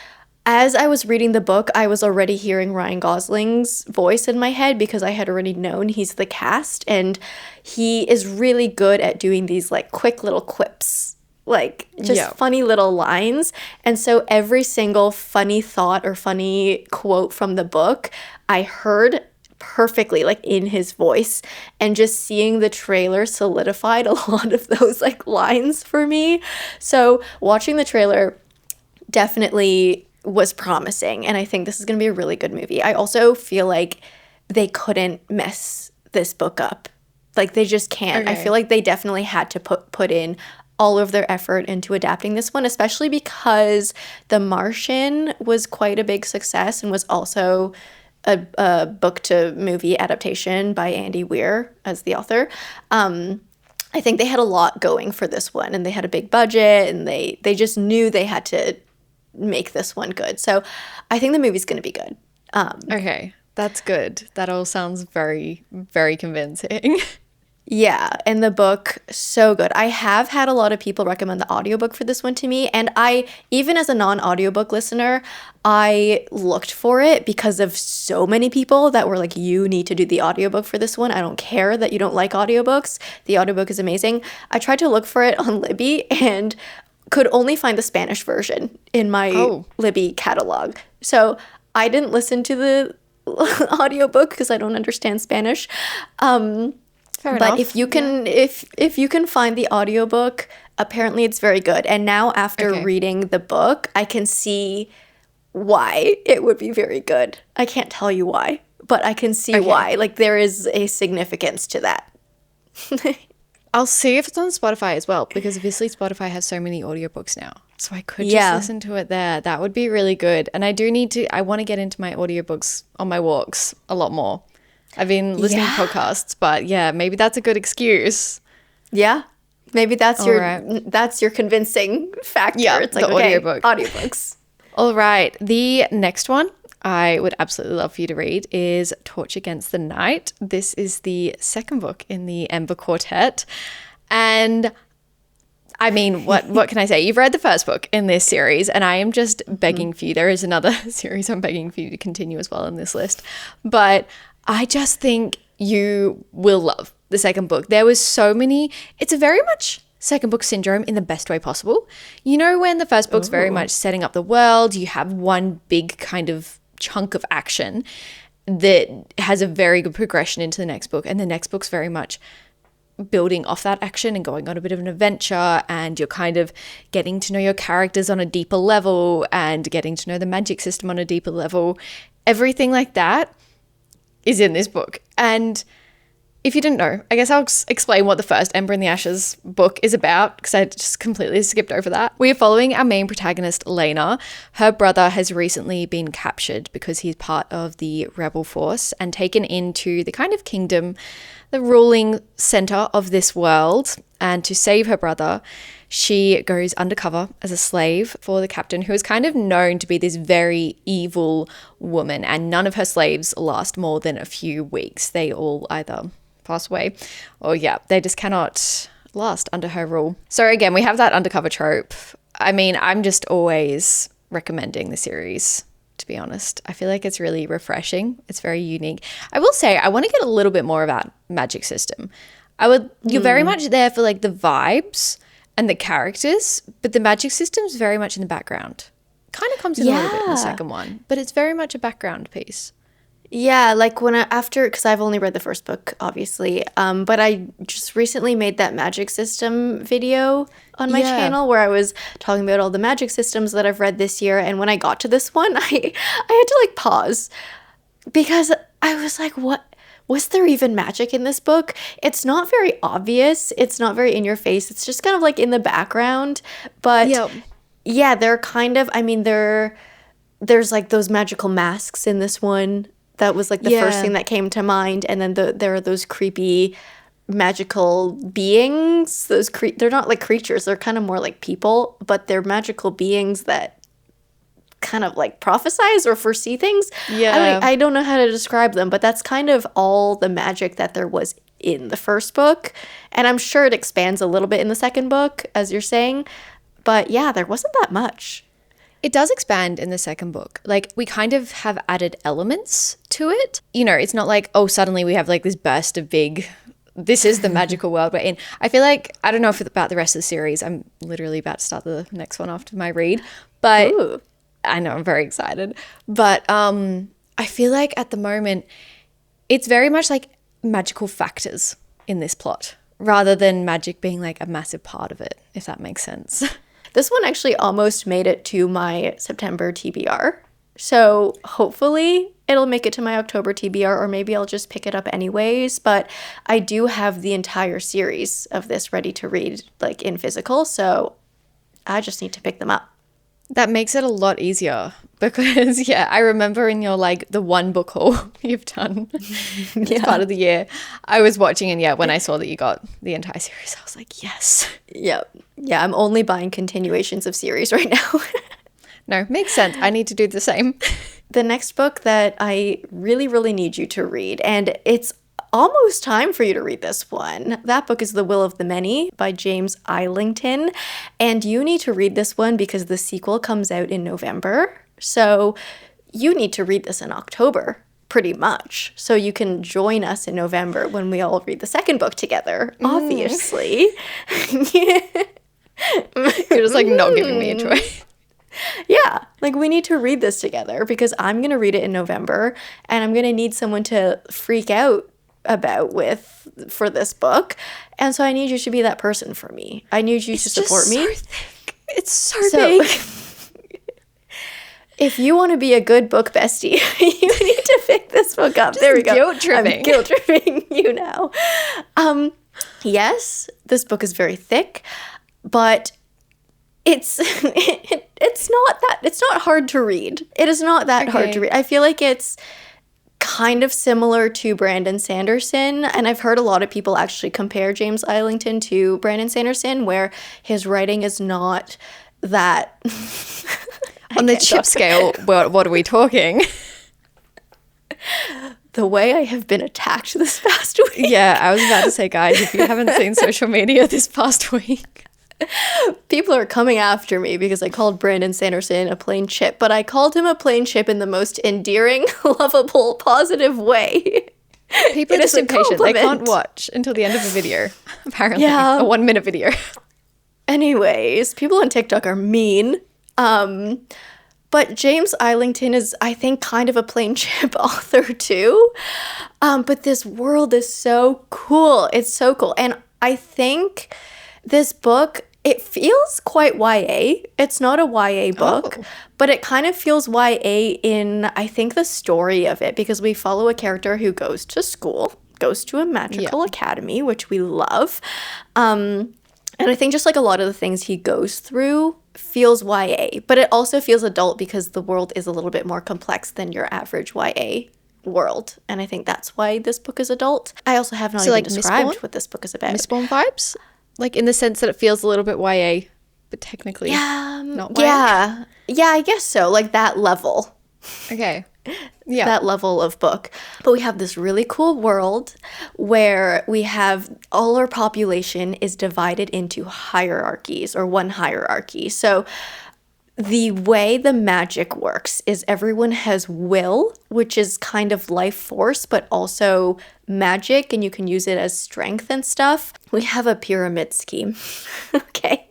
as I was reading the book. I was already hearing Ryan Gosling's voice in my head because I had already known he's the cast, and he is really good at doing these like quick little quips, like just funny little lines. And so every single funny thought or funny quote from the book I heard perfectly like in his voice, and just seeing the trailer solidified a lot of those like lines for me. So watching the trailer definitely was promising, and I think this is going to be a really good movie. I also feel like they couldn't mess this book up. Like they just can't. I feel like they definitely had to put in all of their effort into adapting this one, especially because The Martian was quite a big success and was also a book to movie adaptation by Andy Weir as the author. I think they had a lot going for this one, and they had a big budget, and they just knew they had to make this one good. So I think the movie's going to be good. Okay, that's good. That all sounds very, very convincing. Yeah, and the book, so good. I have had a lot of people recommend the audiobook for this one to me, and I, even as a non-audiobook listener, I looked for it because of so many people that were like, you need to do the audiobook for this one. I don't care that you don't like audiobooks. The audiobook is amazing. I tried to look for it on Libby and could only find the Spanish version in my Libby catalog. So I didn't listen to the audiobook because I don't understand Spanish. Fair but enough. if you can if you can find the audiobook, apparently it's very good. And now after reading the book, I can see why it would be very good. I can't tell you why, but I can see why. Like there is a significance to that. I'll see if it's on Spotify as well, because obviously Spotify has so many audiobooks now. So I could just listen to it there. That would be really good. And I want to get into my audiobooks on my walks a lot more. I've been listening to podcasts, but yeah, maybe that's a good excuse. Yeah. Maybe that's your convincing factor. Yeah, it's like, the audiobook. Audiobooks. All right. The next one I would absolutely love for you to read is Torch Against the Night. This is the second book in the Ember Quartet. And I mean, what can I say? You've read the first book in this series, and I am just begging for you. There is another series I'm begging for you to continue as well in this list. But I just think you will love the second book. There was so many, it's a very much second book syndrome in the best way possible. You know, when the first book's very much setting up the world, you have one big kind of chunk of action that has a very good progression into the next book, and the next book's very much building off that action and going on a bit of an adventure, and you're kind of getting to know your characters on a deeper level and getting to know the magic system on a deeper level. Everything like that is in this book. And if you didn't know, I guess I'll explain what the first Ember in the Ashes book is about, because I just completely skipped over that. We are following our main protagonist, Lena. Her brother has recently been captured because he's part of the rebel force and taken into the kind of kingdom, the ruling center of this world. And to save her brother, she goes undercover as a slave for the captain, who is kind of known to be this very evil woman. And none of her slaves last more than a few weeks. They all either pass away or they just cannot last under her rule. So again, we have that undercover trope. I mean, I'm just always recommending the series, to be honest. I feel like it's really refreshing. It's very unique. I will say, I want to get a little bit more about magic system. You're very much there for like the vibes and the characters, but the magic system's very much in the background. Kind of comes in a little bit in the second one, but it's very much a background piece. Yeah, like because I've only read the first book, obviously, but I just recently made that magic system video on my channel where I was talking about all the magic systems that I've read this year, and when I got to this one, I had to like pause because I was like, what? Was there even magic in this book? It's not very obvious. It's not very in your face. It's just kind of like in the background, but yeah, they're kind of, I mean, there's like those magical masks in this one. That was like the first thing that came to mind. And then there are those creepy magical beings. They're not like creatures. They're kind of more like people, but they're magical beings that kind of like prophesize or foresee things. Yeah. I don't know how to describe them, but that's kind of all the magic that there was in the first book. And I'm sure it expands a little bit in the second book, as you're saying. But yeah, there wasn't that much. It does expand in the second book. Like, we kind of have added elements to it. You know, it's not like, oh, suddenly we have like this burst of this is the magical world we're in. I feel like, I don't know if it's about the rest of the series. I'm literally about to start the next one after my read. But I know, I'm very excited. But I feel like at the moment, it's very much like magical factors in this plot rather than magic being like a massive part of it, if that makes sense. This one actually almost made it to my September TBR. So hopefully it'll make it to my October TBR, or maybe I'll just pick it up anyways. But I do have the entire series of this ready to read, like in physical. So I just need to pick them up. That makes it a lot easier because, yeah, I remember in your, like, the one book haul you've done as part of the year, I was watching, and yeah, when I saw that you got the entire series, I was like, yes. Yep. Yeah, I'm only buying continuations of series right now. No, makes sense. I need to do the same. The next book that I really, really need you to read, and it's almost time for you to read this one. That book is The Will of the Many by James Islington. And you need to read this one because the sequel comes out in November. So you need to read this in October, pretty much. So you can join us in November when we all read the second book together, obviously. You're just like not giving me a choice. Yeah, like we need to read this together because I'm going to read it in November and I'm going to need someone to freak out about for this book. And so I need you to be that person for me. I need you to support me. So thick. It's so big. If you want to be a good book bestie, you need to pick this book up. There we go. Guilt-tripping. I'm guilt-tripping you now. Yes, this book is very thick, but it's not hard to read. It is not that hard to read. I feel like it's kind of similar to Brandon Sanderson, and I've heard a lot of people actually compare James Islington to Brandon Sanderson, where his writing is not that on the chip scale. What are we talking? The way I have been attacked this past week. Yeah, I was about to say, guys, if you haven't seen social media this past week, people are coming after me because I called Brandon Sanderson a plain chip, but I called him a plain chip in the most endearing, lovable, positive way. People are just impatient. They can't watch until the end of a video, apparently. Yeah. A 1 minute video. Anyways, people on TikTok are mean. But James Islington is, I think, kind of a plain chip author too. But this world is so cool. It's so cool. And I think this book, it feels quite YA. It's not a YA book, but it kind of feels YA in, I think, the story of it, because we follow a character who goes to school, goes to a magical academy, which we love. And I think just like a lot of the things he goes through feels YA, but it also feels adult because the world is a little bit more complex than your average YA world. And I think that's why this book is adult. I also have not even described what this book is about. Mistborn vibes? Like in the sense that it feels a little bit YA, but technically not YA? Yeah, I guess so. Like that level. Okay. Yeah. That level of book. But we have this really cool world where we have all our population is divided into hierarchies, or one hierarchy. So the way the magic works is everyone has will, which is kind of life force, but also magic, and you can use it as strength and stuff. We have a pyramid scheme. Okay.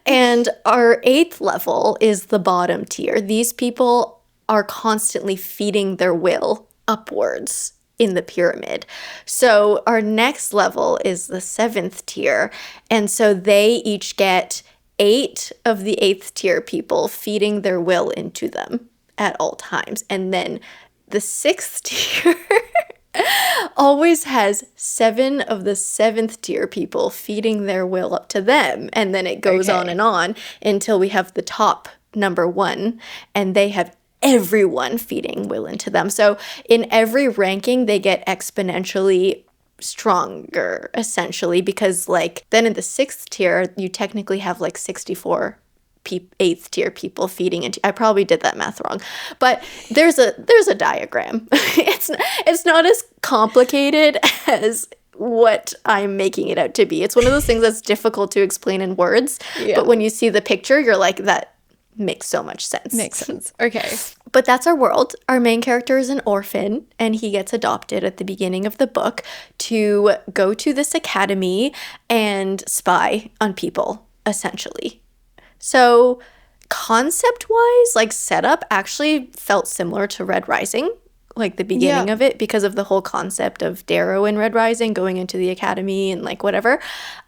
And our 8th level is the bottom tier. These people are constantly feeding their will upwards in the pyramid. So our next level is the 7th tier. And so they each get 8 of the 8th tier people feeding their will into them at all times. And then the 6th tier always has 7 of the 7th tier people feeding their will up to them. And then it goes on and on until we have the top number 1, and they have everyone feeding will into them. So in every ranking, they get exponentially stronger, essentially, because like then in the 6th tier, you technically have like 64 8th tier people feeding into. I probably did that math wrong, but there's a diagram. It's not as complicated as what I'm making it out to be. It's one of those things that's difficult to explain in words, but when you see the picture, you're like, that makes so much sense. Makes sense. Okay. But that's our world. Our main character is an orphan, and he gets adopted at the beginning of the book to go to this academy and spy on people, essentially. So concept-wise, like setup actually felt similar to Red Rising, like the beginning of it, because of the whole concept of Darrow in Red Rising going into the academy and like whatever.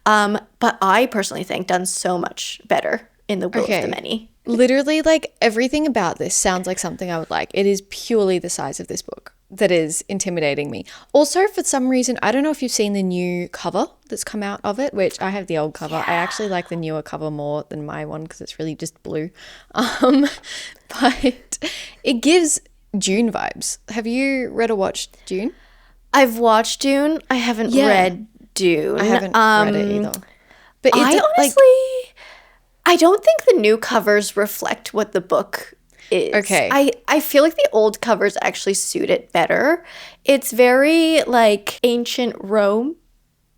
But I personally think done so much better in The Will of the Many. Literally, like, everything about this sounds like something I would like. It is purely the size of this book that is intimidating me. Also, for some reason, I don't know if you've seen the new cover that's come out of it, which I have the old cover. I actually like the newer cover more than my one because it's really just blue. But it gives Dune vibes. Have you read or watched Dune? I've watched Dune. I haven't read Dune. I haven't read it either. But it's I honestly, I don't think the new covers reflect what the book is. Okay. I feel like the old covers actually suit it better. It's very like ancient Rome,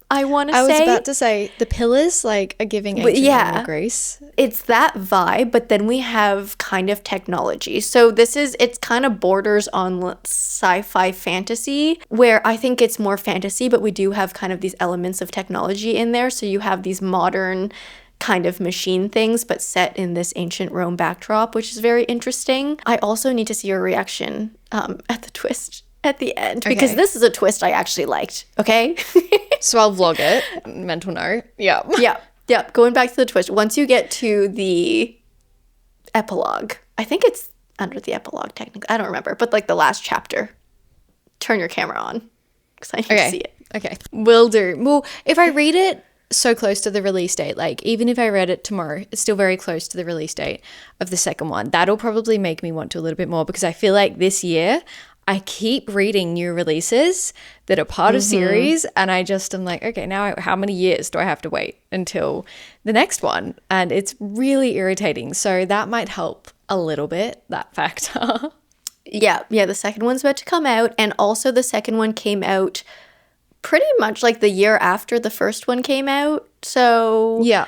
I want to say. I was about to say the pillars like are giving ancient Roman Greece. It's that vibe, but then we have kind of technology. So it's kind of borders on sci-fi fantasy, where I think it's more fantasy, but we do have kind of these elements of technology in there. So you have these modern kind of machine things, but set in this ancient Rome backdrop, which is very interesting. I also need to see your reaction at the twist at the end, because this is a twist I actually liked, okay? So I'll vlog it. Mental note. Yeah. Yeah. Going back to the twist, once you get to the epilogue, I think it's under the epilogue technically, I don't remember, but like the last chapter, turn your camera on because I need to see it. Okay. Will do. Well, if I read it so close to the release date, like even if I read it tomorrow, it's still very close to the release date of the second one. That'll probably make me want to a little bit more, because I feel like this year I keep reading new releases that are part of series, and I just am like, okay, now how many years do I have to wait until the next one? And it's really irritating. So that might help a little bit, that factor. Yeah, the second one's about to come out, and also the second one came out pretty much like the year after the first one came out. So yeah,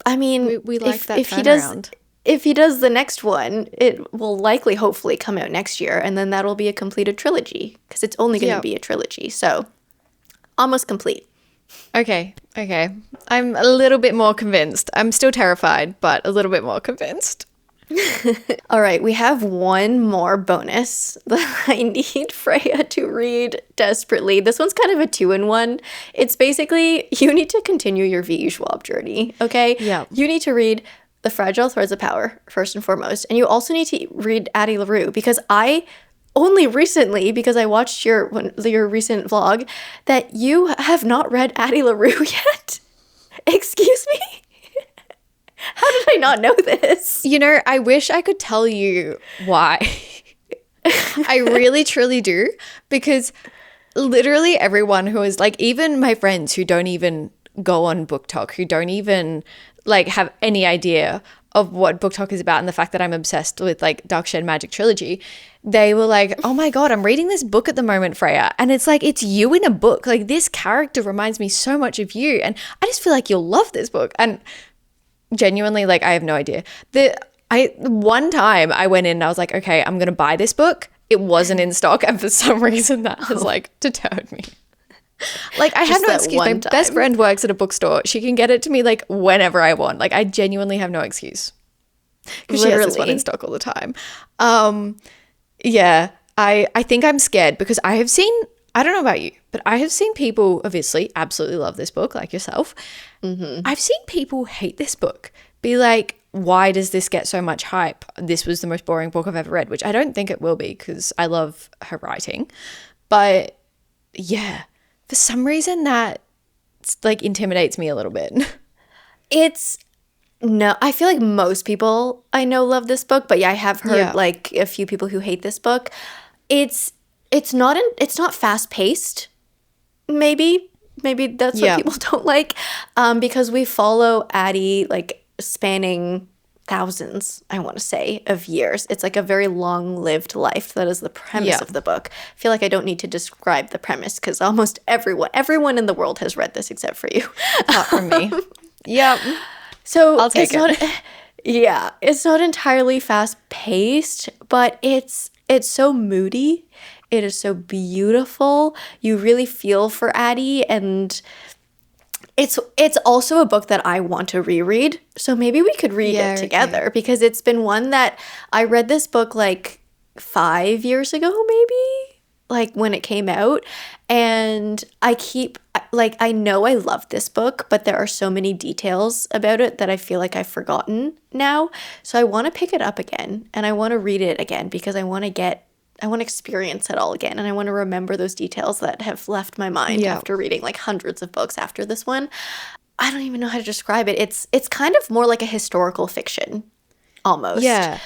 I mean, we like that if he does the next one, it will likely hopefully come out next year, and then that'll be a completed trilogy, because it's only going to be a trilogy. So almost complete. Okay. I'm a little bit more convinced. I'm still terrified, but a little bit more convinced. All right, we have one more bonus that I need Freya to read desperately. This one's kind of a 2-in-1. It's basically, you need to continue your V.E. Schwab journey, okay? Yeah. You need to read The Fragile Threads of Power, first and foremost. And you also need to read Addie LaRue, because I only recently, because I watched your recent vlog, that you have not read Addie LaRue yet. Excuse me? How did I not know this? You know, I wish I could tell you why. I really, truly do. Because literally everyone who is like, even my friends who don't even go on Book Talk, who don't even like have any idea of what Book Talk is about, and the fact that I'm obsessed with like Dark Shed Magic trilogy, they were like, oh my God, I'm reading this book at the moment, Freya. And it's like, it's you in a book. Like, this character reminds me so much of you. And I just feel like you'll love this book. And genuinely, like, I have no idea. One time I went in and I was like, okay, I'm going to buy this book. It wasn't in stock. And for some reason that has like deterred me. Like, I have no excuse. My best friend works at a bookstore. She can get it to me like whenever I want. Like, I genuinely have no excuse. Because she has this one in stock all the time. Yeah, I think I'm scared because I have seen, I don't know about you, but I have seen people obviously absolutely love this book, like yourself. I've seen people hate this book, be like, why does this get so much hype? This was the most boring book I've ever read, which I don't think it will be, because I love her writing. But yeah, for some reason that like intimidates me a little bit. No, I feel like most people I know love this book, but yeah, I have heard like a few people who hate this book. It's not fast paced. Maybe that's what people don't like, because we follow Addie like spanning thousands, I want to say, of years. It's like a very long-lived life. That is the premise of the book. I feel like I don't need to describe the premise, because almost everyone in the world has read this except for you, apart from me. Yep. So I'll take it. It's not entirely fast-paced, but it's so moody. It is so beautiful. You really feel for Addie, and it's also a book that I want to reread. So maybe we could read it together, because it's been one that I read this book like 5 years ago, maybe, like when it came out. And I know I love this book, but there are so many details about it that I feel like I've forgotten now. So I want to pick it up again, and I want to read it again because I want to experience it all again, and I want to remember those details that have left my mind after reading like hundreds of books after this one. I don't even know how to describe it. It's kind of more like a historical fiction, almost. Yeah.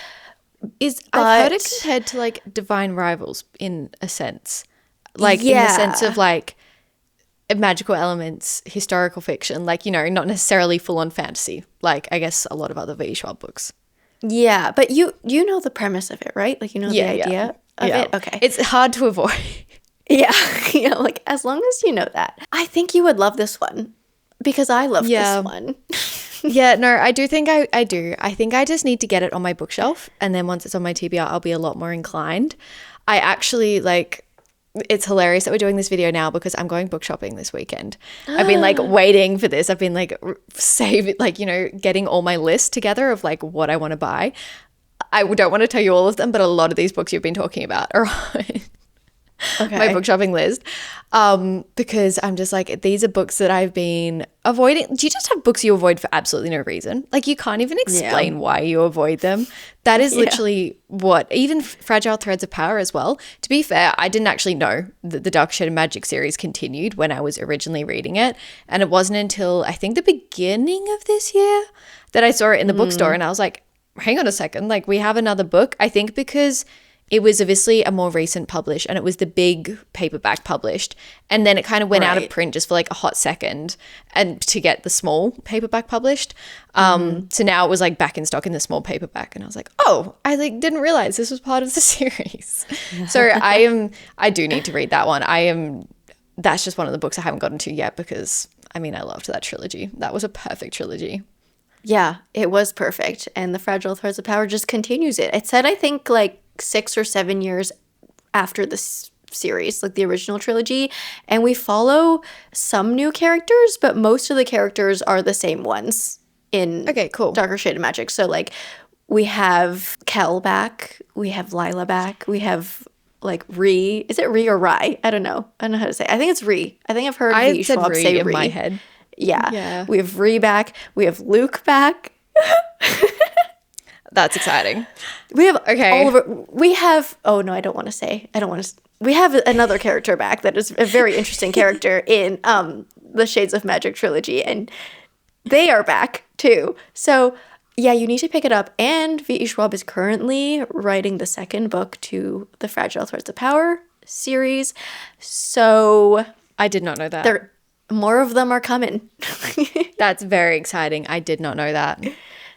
I've heard it compared to like Divine Rivals in a sense. Like in the sense of like magical elements, historical fiction, like, you know, not necessarily full on fantasy, like I guess a lot of other V. Schwab books. Yeah, but you know the premise of it, right? Like, you know the idea of it? Okay. It's hard to avoid. Yeah. Like as long as you know that. I think you would love this one because I love this one. Yeah, no, I do think I do. I think I just need to get it on my bookshelf, and then once it's on my TBR, I'll be a lot more inclined. I actually, like, it's hilarious that we're doing this video now because I'm going book shopping this weekend. I've been, like, waiting for this. I've been, like, getting all my list together of, like, what I want to buy. I don't want to tell you all of them, but a lot of these books you've been talking about are my book shopping list, because I'm just like, these are books that I've been avoiding. Do you just have books you avoid for absolutely no reason? Like, you can't even explain why you avoid them. That is literally what, even Fragile Threads of Power as well. To be fair, I didn't actually know that the Dark Shade of Magic series continued when I was originally reading it, and it wasn't until I think the beginning of this year that I saw it in the bookstore, and I was like, hang on a second, like, we have another book. I think because it was obviously a more recent publish, and it was the big paperback published, and then it kind of went out of print just for like a hot second, and to get the small paperback published. So now it was like back in stock in the small paperback, and I was like, oh, I like didn't realize this was part of the series. So I do need to read that one. That's just one of the books I haven't gotten to yet because I mean, I loved that trilogy. That was a perfect trilogy. Yeah, it was perfect. And the Fragile Threads of Power just continues it. It said, I think, like 6 or 7 years after the series, like the original trilogy. And we follow some new characters, but most of the characters are the same ones in Darker Shade of Magic. So, like, we have Kel back. We have Lila back. We have, like, Ree. Is it Ree or Rye? I don't know. I don't know how to say it. I think it's Ree. I think I've heard V. Schwab say Ree in my head. Yeah. We have Ree back. We have Luke back. That's exciting. We have we have, oh no, I don't want to say. We have another character back that is a very interesting character in the Shades of Magic trilogy, and they are back too. So yeah, you need to pick it up. And V.E. Schwab is currently writing the second book to the Fragile Threads of Power series. So I did not know that. More of them are coming. That's very exciting. I did not know that.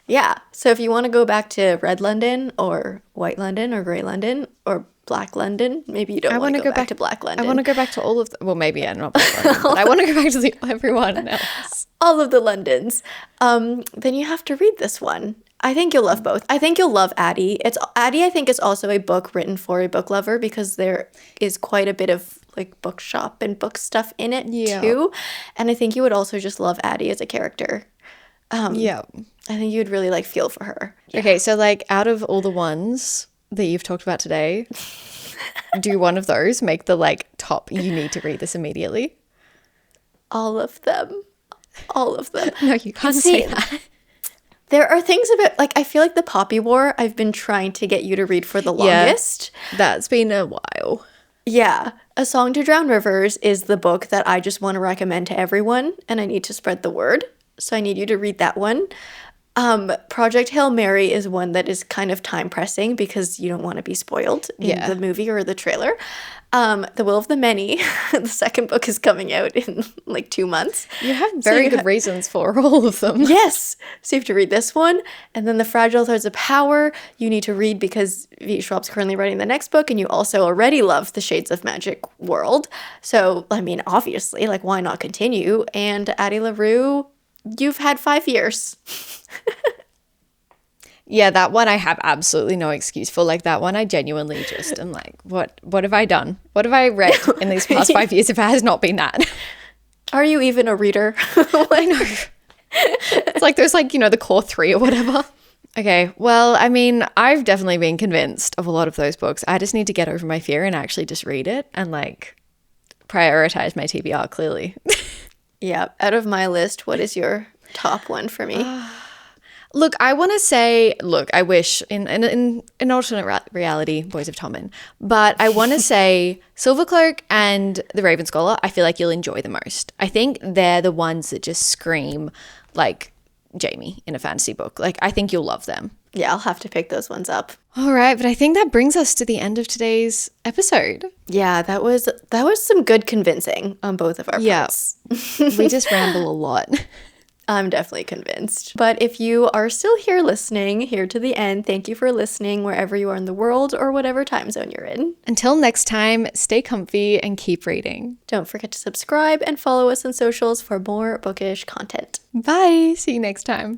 Yeah. So if you want to go back to Red London or White London or Grey London or Black London, maybe you don't want to go back to Black London. I want to go back to all of them. Well, maybe not Black London, but I want to go back to everyone else. All of the Londons. Then you have to read this one. I think you'll love both. I think you'll love Addie. Addie, I think, is also a book written for a book lover because there is quite a bit of like bookshop and book stuff in it too. And I think you would also just love Addie as a character. I think you'd really like feel for her. Yeah. Okay, so like out of all the ones that you've talked about today, do one of those make the like top, you need to read this immediately? All of them. All of them. No, you can't say that. There are things about, like, I feel like the Poppy War I've been trying to get you to read for the longest. That's been a while. Yeah. A Song to Drown Rivers is the book that I just want to recommend to everyone, and I need to spread the word. So I need you to read that one. Project Hail Mary is one that is kind of time pressing because you don't want to be spoiled in the movie or the trailer. The Will of the Many, the second book is coming out in like 2 months. You have very good reasons for all of them. Yes. So you have to read this one. And then The Fragile Threads of Power, you need to read because V. Schwab's currently writing the next book and you also already love the Shades of Magic world. So, I mean, obviously, like, why not continue? And Addie LaRue, you've had 5 years. Yeah, that one I have absolutely no excuse for. Like, that one I genuinely just am like, what have I done? What have I read in these past 5 years if it has not been that? Are you even a reader? I know. It's like there's like, you know, the core 3 or whatever. Okay, well, I mean, I've definitely been convinced of a lot of those books. I just need to get over my fear and actually just read it and like prioritize my TBR clearly. Yeah. Out of my list, what is your top one for me? Look, I want to say, I wish in alternate reality, Boys of Tommen, but I want to say Silvercloak and The Raven Scholar, I feel like you'll enjoy the most. I think they're the ones that just scream like Jaime in a fantasy book. Like, I think you'll love them. Yeah, I'll have to pick those ones up. All right, but I think that brings us to the end of today's episode. Yeah, that was some good convincing on both of our parts. We just ramble a lot. I'm definitely convinced. But if you are still here listening, here to the end, thank you for listening wherever you are in the world or whatever time zone you're in. Until next time, stay comfy and keep reading. Don't forget to subscribe and follow us on socials for more bookish content. Bye. See you next time.